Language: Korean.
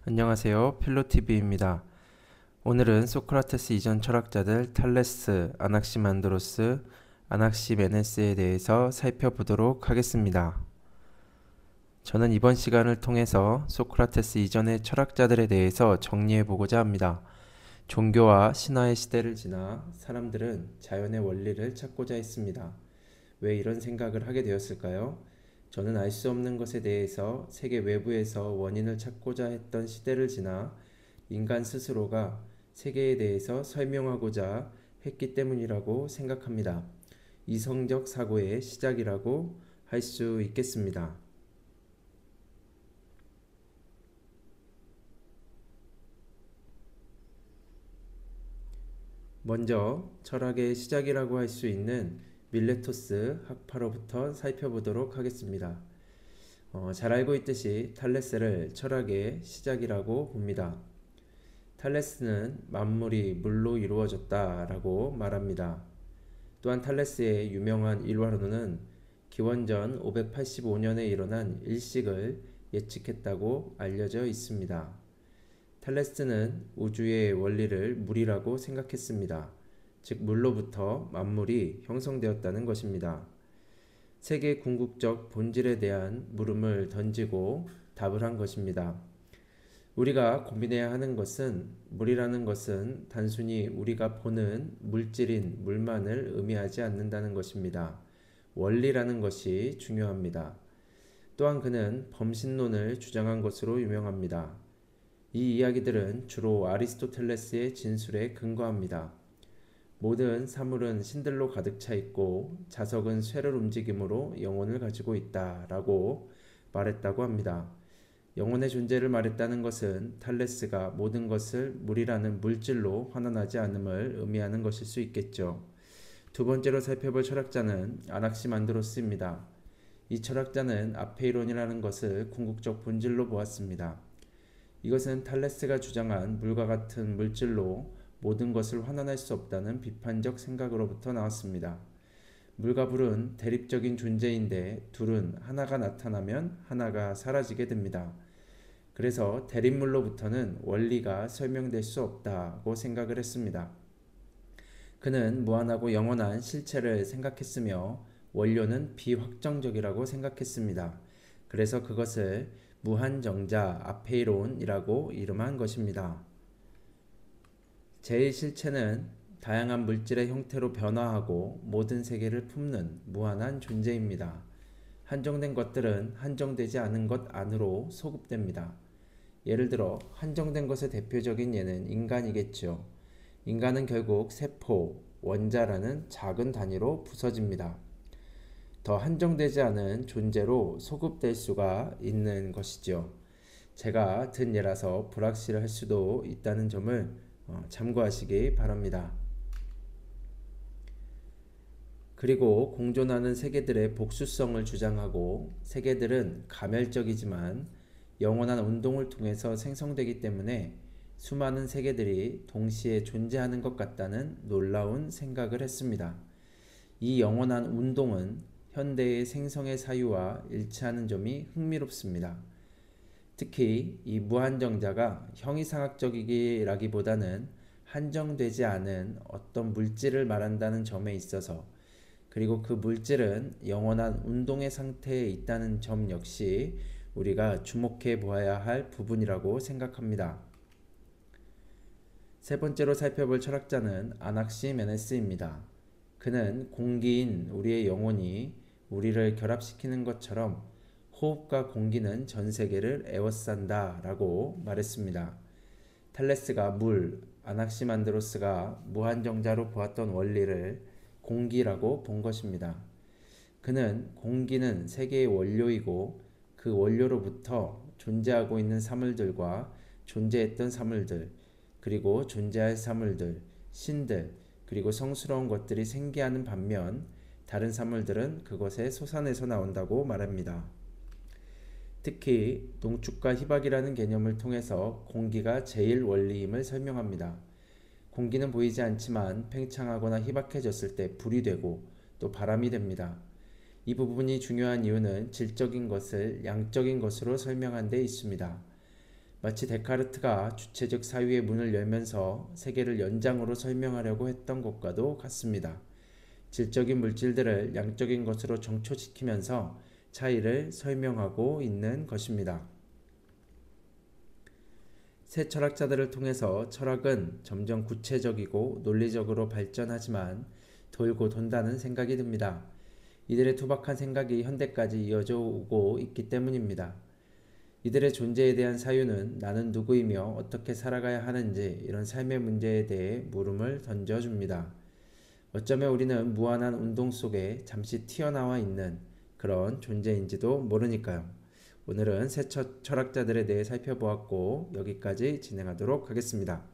안녕하세요. 필로티비입니다. 오늘은 소크라테스 이전 철학자들 탈레스, 아낙시만드로스, 아낙시메네스에 대해서 살펴보도록 하겠습니다. 저는 이번 시간을 통해서 소크라테스 이전의 철학자들에 대해서 정리해보고자 합니다. 종교와 신화의 시대를 지나 사람들은 자연의 원리를 찾고자 했습니다. 왜 이런 생각을 하게 되었을까요? 저는 알 수 없는 것에 대해서 세계 외부에서 원인을 찾고자 했던 시대를 지나 인간 스스로가 세계에 대해서 설명하고자 했기 때문이라고 생각합니다. 이성적 사고의 시작이라고 할 수 있겠습니다. 먼저 철학의 시작이라고 할 수 있는 밀레토스 학파로부터 살펴보도록 하겠습니다. 잘 알고 있듯이 탈레스를 철학의 시작이라고 봅니다. 탈레스는 만물이 물로 이루어졌다라고 말합니다. 또한 탈레스의 유명한 일화로는 기원전 585년에 일어난 일식을 예측했다고 알려져 있습니다. 탈레스는 우주의 원리를 물이라고 생각했습니다. 즉 물로부터 만물이 형성되었다는 것입니다. 세계 궁극적 본질에 대한 물음을 던지고 답을 한 것입니다. 우리가 고민해야 하는 것은 물이라는 것은 단순히 우리가 보는 물질인 물만을 의미하지 않는다는 것입니다. 원리라는 것이 중요합니다. 또한 그는 범신론을 주장한 것으로 유명합니다. 이 이야기들은 주로 아리스토텔레스의 진술에 근거합니다. 모든 사물은 신들로 가득 차 있고 자석은 쇠를 움직임으로 영혼을 가지고 있다라고 말했다고 합니다. 영혼의 존재를 말했다는 것은 탈레스가 모든 것을 물이라는 물질로 환원하지 않음을 의미하는 것일 수 있겠죠. 두 번째로 살펴볼 철학자는 아낙시만드로스입니다. 이 철학자는 아페이론이라는 것을 궁극적 본질로 보았습니다. 이것은 탈레스가 주장한 물과 같은 물질로 모든 것을 환원할 수 없다는 비판적 생각으로부터 나왔습니다. 물과 불은 대립적인 존재인데 둘은 하나가 나타나면 하나가 사라지게 됩니다. 그래서 대립물로부터는 원리가 설명될 수 없다고 생각을 했습니다. 그는 무한하고 영원한 실체를 생각했으며 원료는 비확정적이라고 생각했습니다. 그래서 그것을 무한정자 아페이론이라고 이름한 것입니다. 제1실체는 다양한 물질의 형태로 변화하고 모든 세계를 품는 무한한 존재입니다. 한정된 것들은 한정되지 않은 것 안으로 소급됩니다. 예를 들어 한정된 것의 대표적인 예는 인간이겠죠. 인간은 결국 세포, 원자라는 작은 단위로 부서집니다. 더 한정되지 않은 존재로 소급될 수가 있는 것이죠. 제가 든 예라서 불확실할 수도 있다는 점을 참고하시기 바랍니다. 그리고 공존하는 세계들의 복수성을 주장하고 세계들은 가멸적이지만 영원한 운동을 통해서 생성되기 때문에 수많은 세계들이 동시에 존재하는 것 같다는 놀라운 생각을 했습니다. 이 영원한 운동은 현대의 생성의 사유와 일치하는 점이 흥미롭습니다. 특히 이 무한정자가 형이상학적이기라기보다는 한정되지 않은 어떤 물질을 말한다는 점에 있어서 그리고 그 물질은 영원한 운동의 상태에 있다는 점 역시 우리가 주목해 보아야 할 부분이라고 생각합니다. 세 번째로 살펴볼 철학자는 아낙시메네스입니다. 그는 공기인 우리의 영혼이 우리를 결합시키는 것처럼 호흡과 공기는 전 세계를 에워싼다 라고 말했습니다. 탈레스가 물, 아낙시만드로스가 무한정자로 보았던 원리를 공기라고 본 것입니다. 그는 공기는 세계의 원료이고 그 원료로부터 존재하고 있는 사물들과 존재했던 사물들, 그리고 존재할 사물들, 신들, 그리고 성스러운 것들이 생기하는 반면 다른 사물들은 그것의 소산에서 나온다고 말합니다. 특히 농축과 희박이라는 개념을 통해서 공기가 제일 원리임을 설명합니다. 공기는 보이지 않지만 팽창하거나 희박해졌을 때 불이 되고 또 바람이 됩니다. 이 부분이 중요한 이유는 질적인 것을 양적인 것으로 설명한 데 있습니다. 마치 데카르트가 주체적 사유의 문을 열면서 세계를 연장으로 설명하려고 했던 것과도 같습니다. 질적인 물질들을 양적인 것으로 정초시키면서 차이를 설명하고 있는 것입니다. 새 철학자들을 통해서 철학은 점점 구체적이고 논리적으로 발전하지만 돌고 돈다는 생각이 듭니다. 이들의 투박한 생각이 현대까지 이어져 오고 있기 때문입니다. 이들의 존재에 대한 사유는 나는 누구이며 어떻게 살아가야 하는지 이런 삶의 문제에 대해 물음을 던져줍니다. 어쩌면 우리는 무한한 운동 속에 잠시 튀어나와 있는 그런 존재인지도 모르니까요. 오늘은 새 철학자들에 대해 살펴보았고 여기까지 진행하도록 하겠습니다.